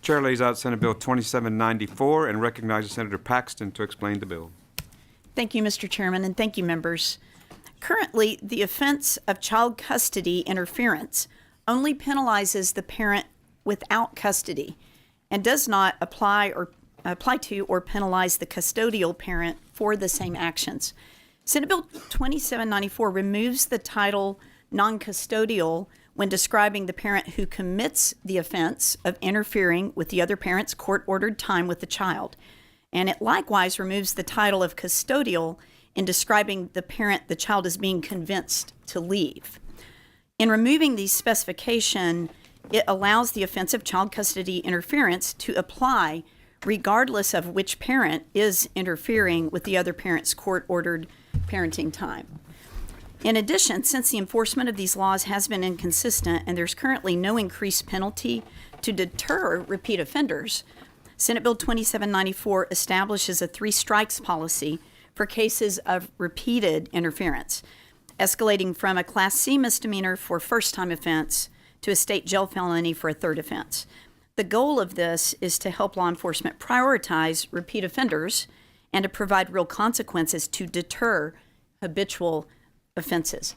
Chair lays out Senate Bill 2794 and recognizes Senator Paxton to explain the bill. Thank you, Mr. Chairman, and thank you, members. Currently, the offense of child custody interference only penalizes the parent without custody and does not apply to or penalize the custodial parent for the same actions. Senate Bill 2794 removes the title non-custodial when describing the parent who commits the offense of interfering with the other parent's court-ordered time with the child. And it likewise removes the title of custodial in describing the parent the child is being convinced to leave. In removing the specification, it allows the offense of child custody interference to apply regardless of which parent is interfering with the other parent's court-ordered parenting time. In addition, since the enforcement of these laws has been inconsistent and there's currently no increased penalty to deter repeat offenders, Senate Bill 2794 establishes a 3 strikes policy for cases of repeated interference, escalating from a Class C misdemeanor for first-time offense to a state jail felony for a third offense. The goal of this is to help law enforcement prioritize repeat offenders and to provide real consequences to deter habitual offenses.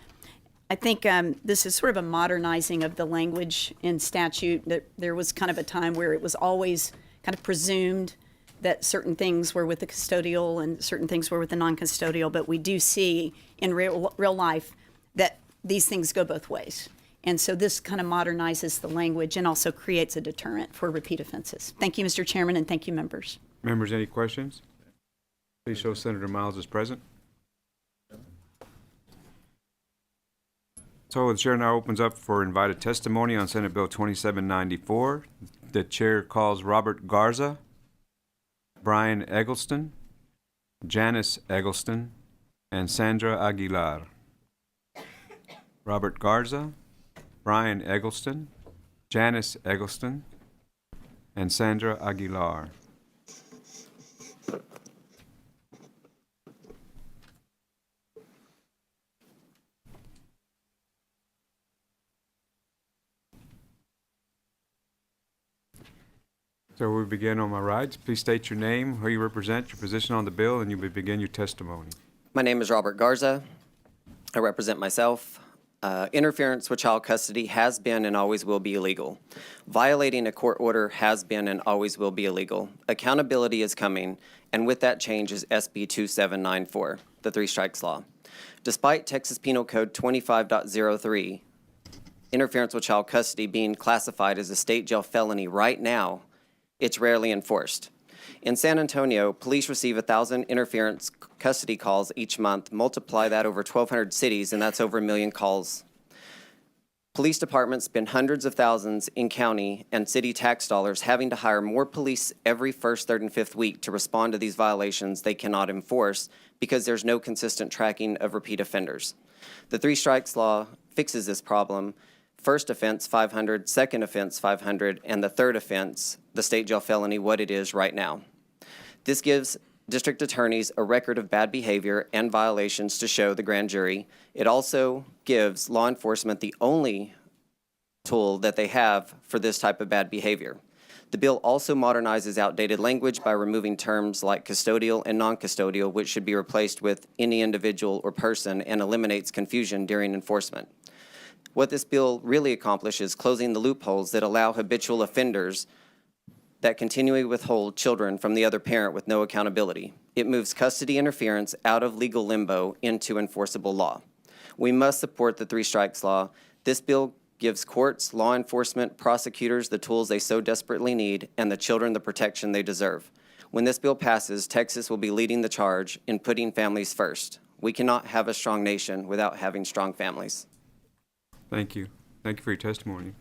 I think this is sort of a modernizing of the language in statute. There was kind of a time where it was always kind of presumed that certain things were with the custodial and certain things were with the non-custodial, but we do see in real life that these things go both ways. And so this kind of modernizes the language and also creates a deterrent for repeat offenses. Thank you, Mr. Chairman, and thank you, members. Members, any questions? Please show Senator Miles is present. So the chair now opens up for invited testimony on Senate Bill 2794. The chair calls Robert Garza, Brian Eggleston, Janice Eggleston, and Sandra Aguilar. Robert Garza, Brian Eggleston, Janice Eggleston, and Sandra Aguilar. So we begin on my right. Please state your name, who you represent, your position on the bill, and you may begin your testimony. My name is Robert Garza. I represent myself. Interference with child custody has been and always will be illegal. Violating a court order has been and always will be illegal. Accountability is coming, and with that change is SB 2794, the 3 strikes law. Despite Texas Penal Code 25.03, interference with child custody being classified as a state jail felony right now, it's rarely enforced. In San Antonio, police receive 1,000 interference custody calls each month. Multiply that over 1,200 cities, and that's over 1 million calls. Police departments spend hundreds of thousands in county and city tax dollars having to hire more police every first, third, and fifth week to respond to these violations they cannot enforce because there's no consistent tracking of repeat offenders. The 3 strikes law fixes this problem. First offense, 500, second offense, 500, and the third offense, the state jail felony, what it is right now. This gives district attorneys a record of bad behavior and violations to show the grand jury. It also gives law enforcement the only tool that they have for this type of bad behavior. The bill also modernizes outdated language by removing terms like custodial and non-custodial, which should be replaced with any individual or person, and eliminates confusion during enforcement. What this bill really accomplishes is closing the loopholes that allow habitual offenders that continually withhold children from the other parent with no accountability. It moves custody interference out of legal limbo into enforceable law. We must support the 3 strikes law. This bill gives courts, law enforcement, prosecutors the tools they so desperately need, and the children the protection they deserve. When this bill passes, Texas will be leading the charge in putting families first. We cannot have a strong nation without having strong families. Thank you. Thank you for your testimony.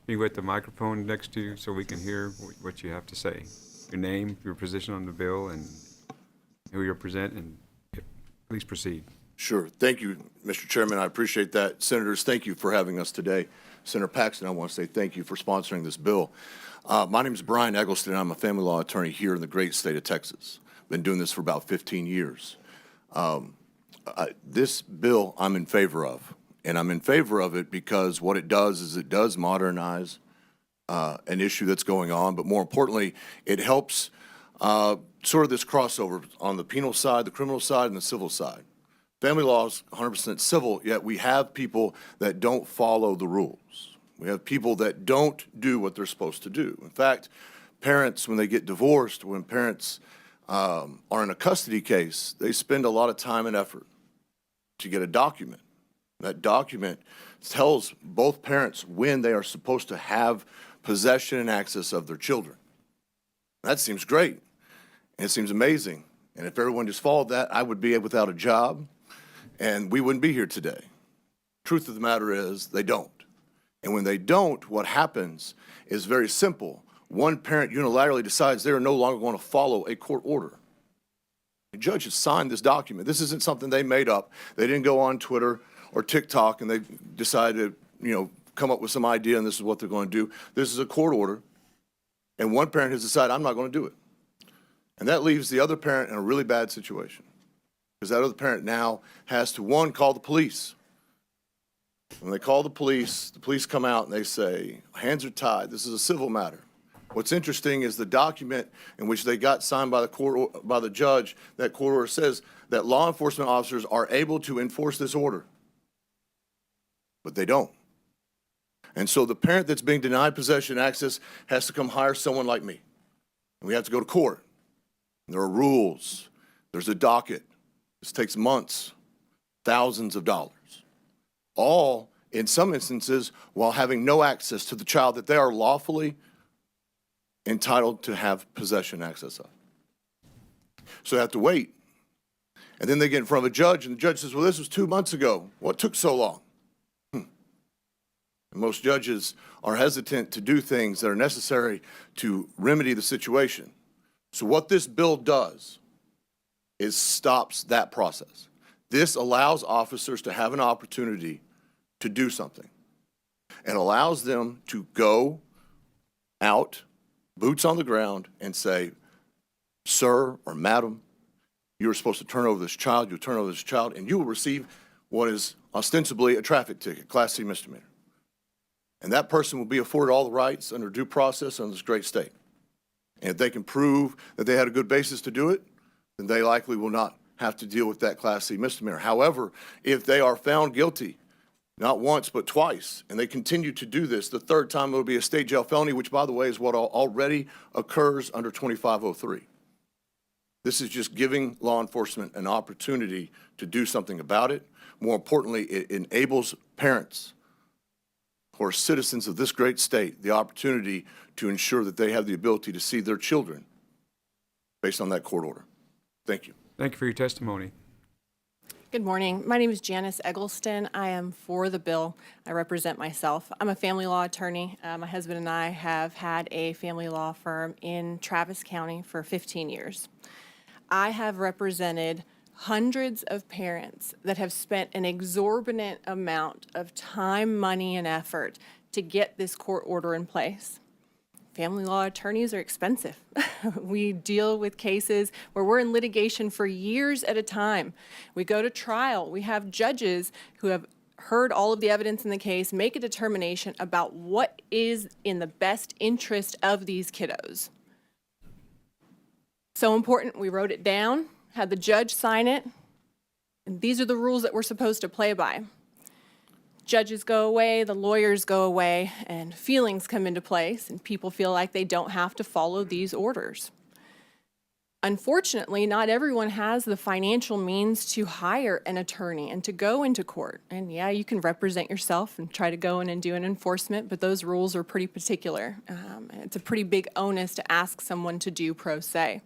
You get the microphone next to you so we can hear what you have to say. Your name, your position on the bill, and who you represent, and please proceed. Sure. Thank you, Mr. Chairman. I appreciate that. Senators, thank you for having us today. Senator Paxton, I want to say thank you for sponsoring this bill. My name is Brian Eggleston. I'm a family law attorney here in the great state of Texas. Been doing this for about 15 years. This bill I'm in favor of. And I'm in favor of it because what it does is it does modernize an issue that's going on, but more importantly, it helps sort of this crossover on the penal side, the criminal side, and the civil side. Family law is 100% civil, yet we have people that don't follow the rules. We have people that don't do what they're supposed to do. In fact, parents, when they get divorced, when parents are in a custody case, they spend a lot of time and effort to get a document. That document tells both parents when they are supposed to have possession and access of their children. That seems great, and it seems amazing. And if everyone just followed that, I would be without a job, and we wouldn't be here today. Truth of the matter is, they don't. And when they don't, what happens is very simple. One parent unilaterally decides they are no longer going to follow a court order. The judge has signed this document. This isn't something they made up. They didn't go on Twitter or TikTok and they decided to, come up with some idea and this is what they're going to do. This is a court order, and one parent has decided, I'm not going to do it. And that leaves the other parent in a really bad situation, because that other parent now has to, one, call the police. When they call the police come out and they say, hands are tied, this is a civil matter. What's interesting is the document in which they got signed by the judge, that court order says that law enforcement officers are able to enforce this order, but they don't. And so the parent that's being denied possession access has to come hire someone like me. And we have to go to court. And there are rules. There's a docket. This takes months, thousands of dollars, all in some instances while having no access to the child that they are lawfully entitled to have possession access of. So they have to wait. And then they get in front of a judge, and the judge says, well, this was 2 months ago. What took so long? And most judges are hesitant to do things that are necessary to remedy the situation. So what this bill does is stops that process. This allows officers to have an opportunity to do something. It allows them to go out, boots on the ground, and say, sir or madam, you were supposed to turn over this child, you'll turn over this child, and you will receive what is ostensibly a traffic ticket, Class C misdemeanor. And that person will be afforded all the rights under due process in this great state. And if they can prove that they had a good basis to do it, then they likely will not have to deal with that Class C misdemeanor. However, if they are found guilty, not once but twice, and they continue to do this, the third time it will be a state jail felony, which, by the way, is what already occurs under 2503. This is just giving law enforcement an opportunity to do something about it. More importantly, it enables parents who are citizens of this great state the opportunity to ensure that they have the ability to see their children based on that court order. Thank you. Thank you for your testimony. Good morning. My name is Janice Eggleston. I am for the bill. I represent myself. I'm a family law attorney. My husband and I have had a family law firm in Travis County for 15 years. I have represented hundreds of parents that have spent an exorbitant amount of time, money, and effort to get this court order in place. Family law attorneys are expensive. We deal with cases where we're in litigation for years at a time. We go to trial. We have judges who have heard all of the evidence in the case, make a determination about what is in the best interest of these kiddos. So important, we wrote it down, had the judge sign it, and these are the rules that we're supposed to play by. Judges go away, the lawyers go away, and feelings come into place, and people feel like they don't have to follow these orders. Unfortunately, not everyone has the financial means to hire an attorney and to go into court. And yeah, you can represent yourself and try to go in and do an enforcement, but those rules are pretty particular. It's a pretty big onus to ask someone to do pro se.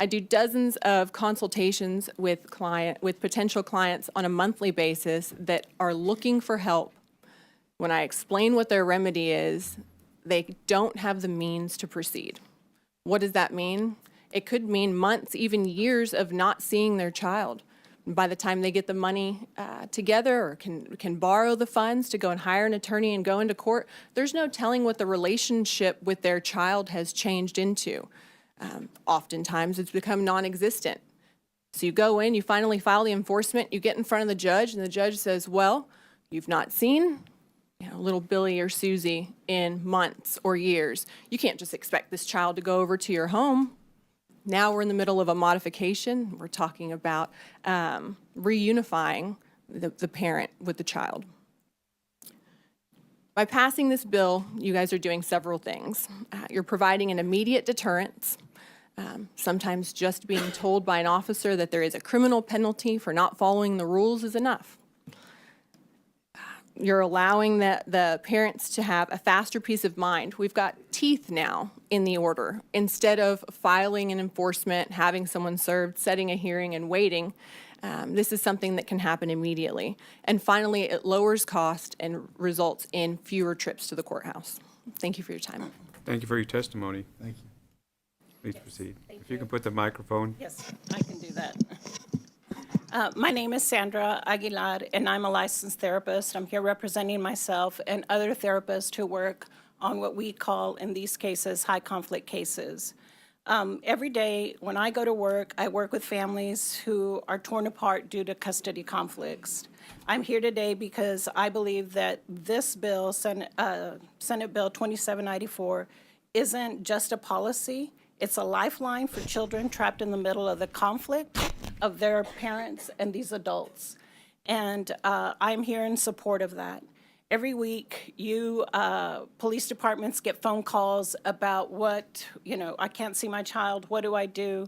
I do dozens of consultations with potential clients on a monthly basis that are looking for help. When I explain what their remedy is, they don't have the means to proceed. What does that mean? It could mean months, even years of not seeing their child. By the time they get the money together or can borrow the funds to go and hire an attorney and go into court, there's no telling what the relationship with their child has changed into. Oftentimes it's become non-existent. So you go in, you finally file the enforcement, you get in front of the judge, and the judge says, well, you've not seen, little Billy or Susie in months or years. You can't just expect this child to go over to your home. Now we're in the middle of a modification. We're talking about reunifying the parent with the child. By passing this bill, you guys are doing several things. You're providing an immediate deterrence. Sometimes just being told by an officer that there is a criminal penalty for not following the rules is enough. You're allowing the parents to have a faster peace of mind. We've got teeth now in the order. Instead of filing an enforcement, having someone served, setting a hearing, and waiting, this is something that can happen immediately. And finally, it lowers cost and results in fewer trips to the courthouse. Thank you for your time. Thank you for your testimony. Thank you. Please proceed. If you can put the microphone. Yes, I can do that. My name is Sandra Aguilar, and I'm a licensed therapist. I'm here representing myself and other therapists who work on what we call, in these cases, high-conflict cases. Every day when I go to work, I work with families who are torn apart due to custody conflicts. I'm here today because I believe that this bill, Senate Bill 2794, isn't just a policy. It's a lifeline for children trapped in the middle of the conflict of their parents and these adults. And I'm here in support of that. Every week, police departments get phone calls about I can't see my child, what do I do?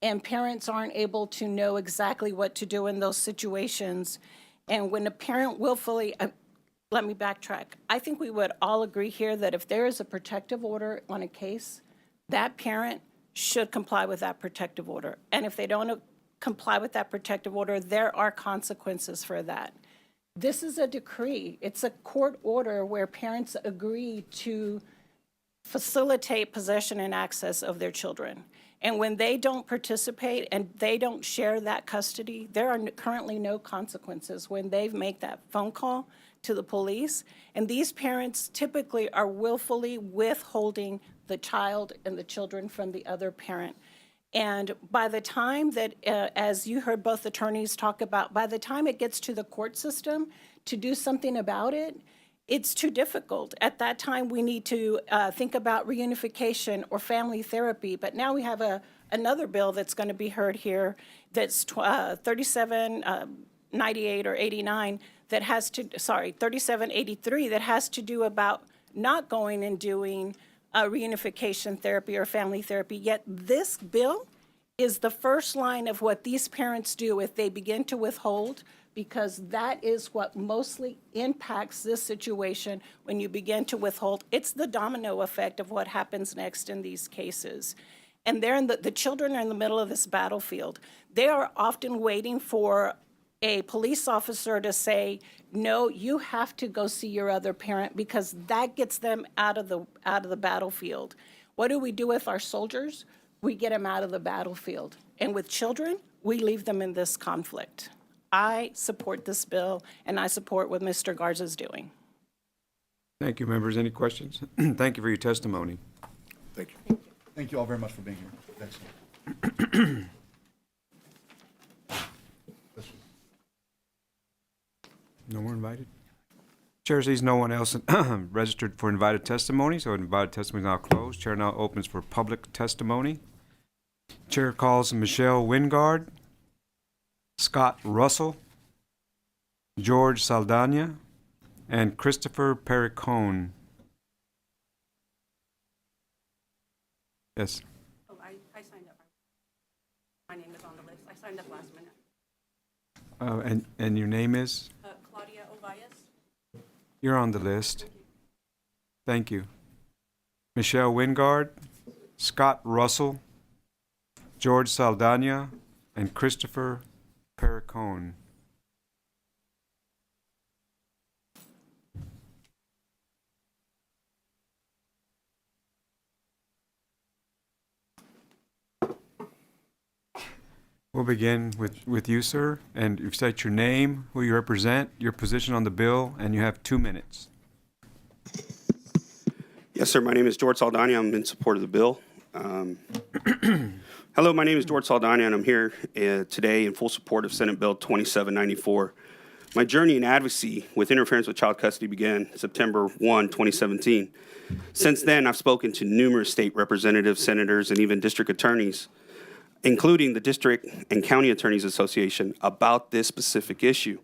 And parents aren't able to know exactly what to do in those situations. And when a parent willfully, let me backtrack. I think we would all agree here that if there is a protective order on a case, that parent should comply with that protective order. And if they don't comply with that protective order, there are consequences for that. This is a decree. It's a court order where parents agree to facilitate possession and access of their children. And when they don't participate and they don't share that custody, there are currently no consequences when they make that phone call to the police. And these parents typically are willfully withholding the child and the children from the other parent. And by the time that, as you heard both attorneys talk about, by the time it gets to the court system to do something about it, it's too difficult. At that time, we need to think about reunification or family therapy. But now we have another bill that's going to be heard here that's 3798 or 89 that has to, 3783 that has to do about not going and doing reunification therapy or family therapy. Yet this bill is the first line of what these parents do if they begin to withhold, because that is what mostly impacts this situation when you begin to withhold. It's the domino effect of what happens next in these cases. And they're the children are in the middle of this battlefield. They are often waiting for a police officer to say, no, you have to go see your other parent, because that gets them out of the battlefield. What do we do with our soldiers? We get them out of the battlefield. And with children, we leave them in this conflict. I support this bill, and I support what Mr. Garza's doing. Thank you, members. Any questions? Thank you for your testimony. Thank you. Thank you all very much for being here. Excellent. No more invited? Chair sees no one else registered for invited testimony, so invited testimony is now closed. Chair now opens for public testimony. Chair calls Michelle Wingard, Scott Russell, George Saldana, and Christopher Perricone. Yes. Oh, I signed up. My name is on the list. I signed up last minute. And your name is? Claudia Ovalles. You're on the list. Thank you. Michelle Wingard, Scott Russell, George Saldana, and Christopher Perricone. We'll begin with you, sir, and you state your name, who you represent, your position on the bill, and you have 2 minutes. Yes, sir. My name is George Saldana. I'm in support of the bill. Hello, my name is George Saldana, and I'm here today in full support of Senate Bill 2794. My journey in advocacy with interference with child custody began September 1, 2017. Since then, I've spoken to numerous state representatives, senators, and even district attorneys, including the District and County Attorneys Association, about this specific issue.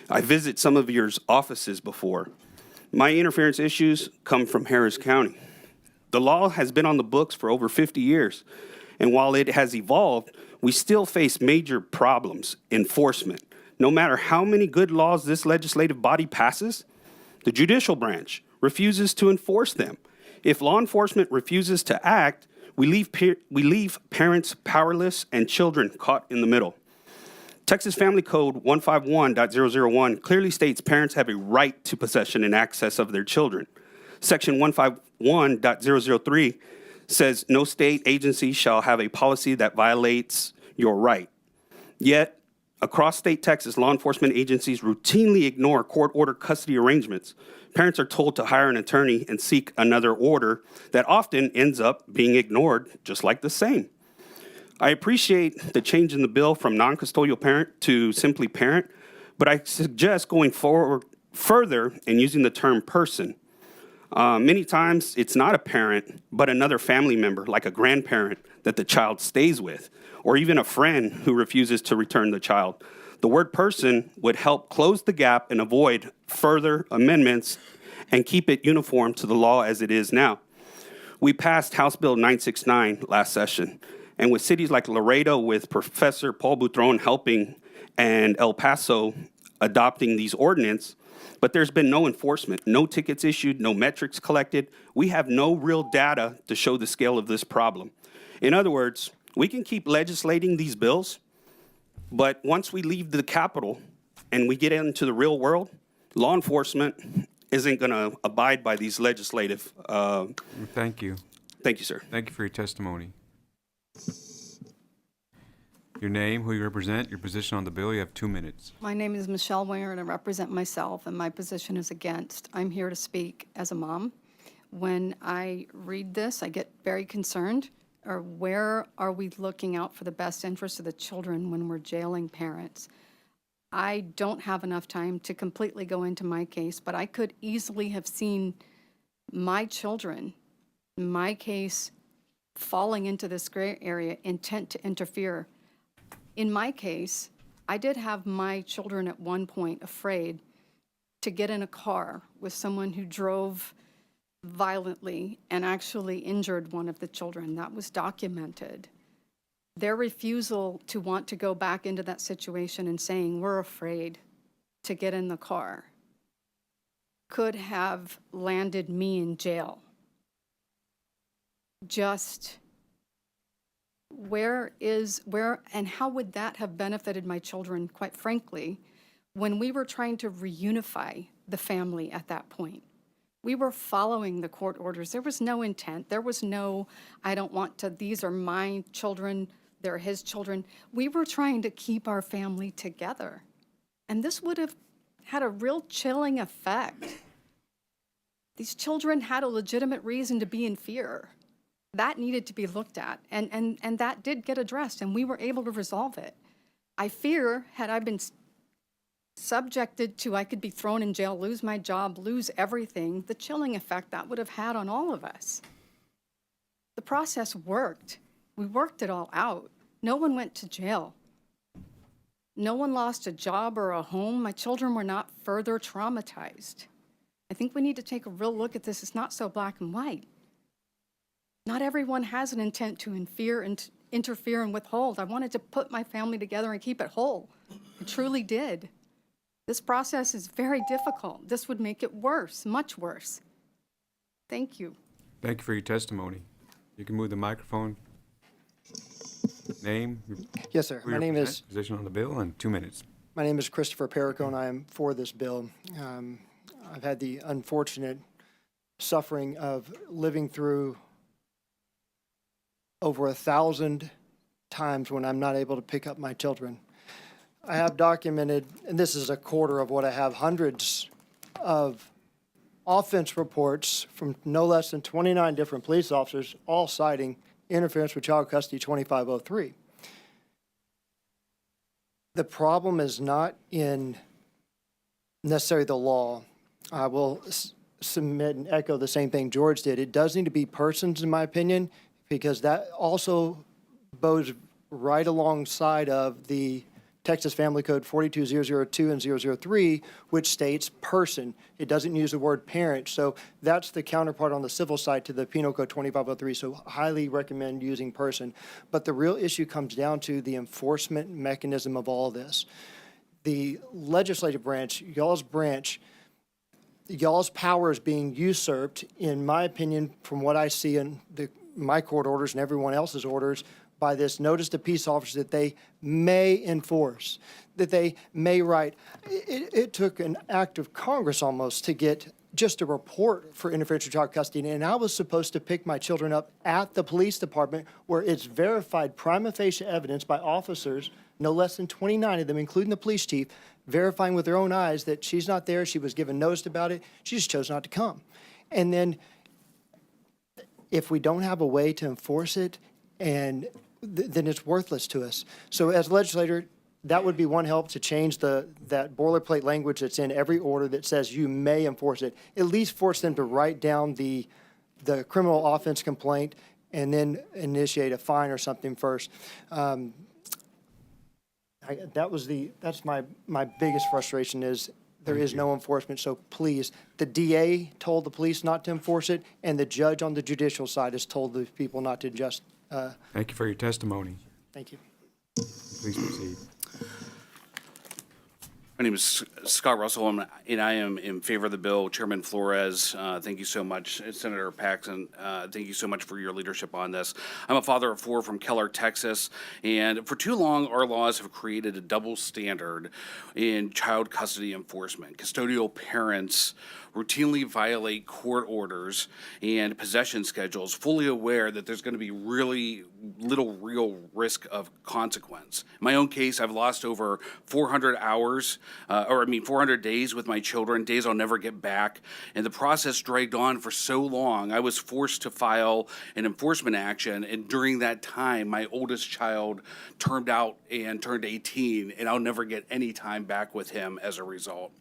I visit some of your offices before. My interference issues come from Harris County. The law has been on the books for over 50 years, and while it has evolved, we still face major problems. Enforcement. No matter how many good laws this legislative body passes, the judicial branch refuses to enforce them. If law enforcement refuses to act, we leave parents powerless and children caught in the middle. Texas Family Code 151.001 clearly states parents have a right to possession and access of their children. Section 151.003 says no state agency shall have a policy that violates your right. Yet, across state Texas, law enforcement agencies routinely ignore court-order custody arrangements. Parents are told to hire an attorney and seek another order that often ends up being ignored, just like the same. I appreciate the change in the bill from non-custodial parent to simply parent, but I suggest going forward further and using the term person. Many times, it's not a parent, but another family member, like a grandparent that the child stays with, or even a friend who refuses to return the child. The word person would help close the gap and avoid further amendments and keep it uniform to the law as it is now. We passed House Bill 969 last session, and with cities like Laredo, with Professor Paul Boutron helping, and El Paso adopting these ordinances, but there's been no enforcement, no tickets issued, no metrics collected. We have no real data to show the scale of this problem. In other words, we can keep legislating these bills, but once we leave the Capitol and we get into the real world, law enforcement isn't going to abide by these legislative. Thank you. Thank you, sir. Thank you for your testimony. Your name, who you represent, your position on the bill. You have 2 minutes. My name is Michelle Winger, and I represent myself, and my position is against. I'm here to speak as a mom. When I read this, I get very concerned. Or where are we looking out for the best interest of the children when we're jailing parents? I don't have enough time to completely go into my case, but I could easily have seen my children, my case, falling into this gray area, intent to interfere. In my case, I did have my children at one point afraid to get in a car with someone who drove violently and actually injured one of the children. That was documented. Their refusal to want to go back into that situation and saying, we're afraid to get in the car, could have landed me in jail. Just where and how would that have benefited my children, quite frankly, when we were trying to reunify the family at that point? We were following the court orders. There was no intent. There was no, I don't want to, these are my children, they're his children. We were trying to keep our family together. And this would have had a real chilling effect. These children had a legitimate reason to be in fear. That needed to be looked at, and that did get addressed, and we were able to resolve it. I fear, had I been subjected to, I could be thrown in jail, lose my job, lose everything, the chilling effect that would have had on all of us. The process worked. We worked it all out. No one went to jail. No one lost a job or a home. My children were not further traumatized. I think we need to take a real look at this. It's not so black and white. Not everyone has an intent to interfere and withhold. I wanted to put my family together and keep it whole. I truly did. This process is very difficult. This would make it worse, much worse. Thank you. Thank you for your testimony. You can move the microphone. Name. Yes, sir. Who you represent, position on the bill, and 2 minutes. My name is Christopher Perricone. I am for this bill. I've had the unfortunate suffering of living through over 1,000 times when I'm not able to pick up my children. I have documented, and this is a quarter of what I have, hundreds of offense reports from no less than 29 different police officers, all citing interference with child custody 2503. The problem is not in necessarily the law. I will submit and echo the same thing George did. It does need to be persons, in my opinion, because that also goes right alongside of the Texas Family Code 42002 and 003, which states person. It doesn't use the word parent. So that's the counterpart on the civil side to the Penal Code 2503. So highly recommend using person. But the real issue comes down to the enforcement mechanism of all this. The legislative branch, y'all's power is being usurped, in my opinion, from what I see in my court orders and everyone else's orders, by this notice to peace officers that they may enforce, that they may write. It took an act of Congress almost to get just a report for interference with child custody, and I was supposed to pick my children up at the police department where it's verified prima facie evidence by officers, no less than 29 of them, including the police chief, verifying with their own eyes that she's not there, she was given notice about it, she just chose not to come. And then if we don't have a way to enforce it, and then it's worthless to us. So as a legislator, that would be one help, to change that boilerplate language that's in every order that says you may enforce it. At least force them to write down the criminal offense complaint and then initiate a fine or something first. That's my biggest frustration is there is no enforcement. So please, the DA told the police not to enforce it, and the judge on the judicial side has told the people not to just. Thank you for your testimony. Thank you. Please proceed. My name is Scott Russell, and I am in favor of the bill. Chairman Flores, thank you so much. Senator Paxton, thank you so much for your leadership on this. I'm a father of 4 from Keller, Texas, and for too long, our laws have created a double standard in child custody enforcement. Custodial parents routinely violate court orders and possession schedules, fully aware that there's going to be really little real risk of consequence. In my own case, I've lost over 400 days with my children, days I'll never get back, and the process dragged on for so long. I was forced to file an enforcement action, and during that time, my oldest child turned 18, and I'll never get any time back with him as a result.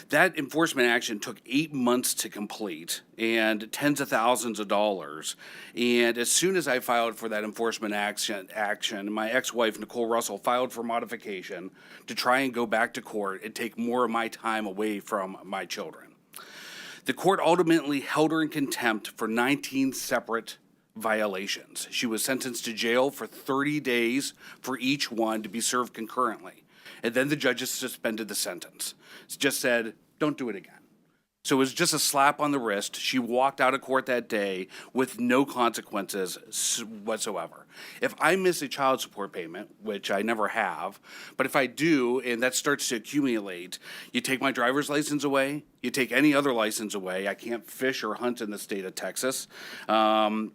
That enforcement action took 8 months to complete and tens of thousands of dollars. And as soon as I filed for that enforcement action, my ex-wife, Nicole Russell, filed for modification to try and go back to court and take more of my time away from my children. The court ultimately held her in contempt for 19 separate violations. She was sentenced to jail for 30 days for each one to be served concurrently. And then the judges suspended the sentence. It just said, don't do it again. So it was just a slap on the wrist. She walked out of court that day with no consequences whatsoever. If I miss a child support payment, which I never have, but if I do, and that starts to accumulate, you take my driver's license away, you take any other license away. I can't fish or hunt in the state of Texas, and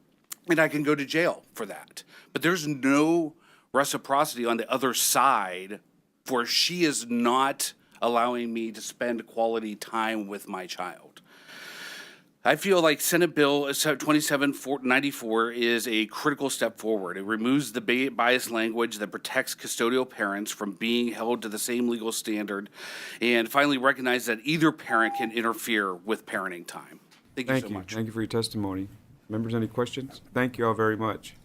I can go to jail for that. But there's no reciprocity on the other side, for she is not allowing me to spend quality time with my child. I feel like Senate Bill 2794 is a critical step forward. It removes the biased language that protects custodial parents from being held to the same legal standard, and finally recognize that either parent can interfere with parenting time. Thank you so much. Thank you for your testimony. Members, any questions? Thank you all very much.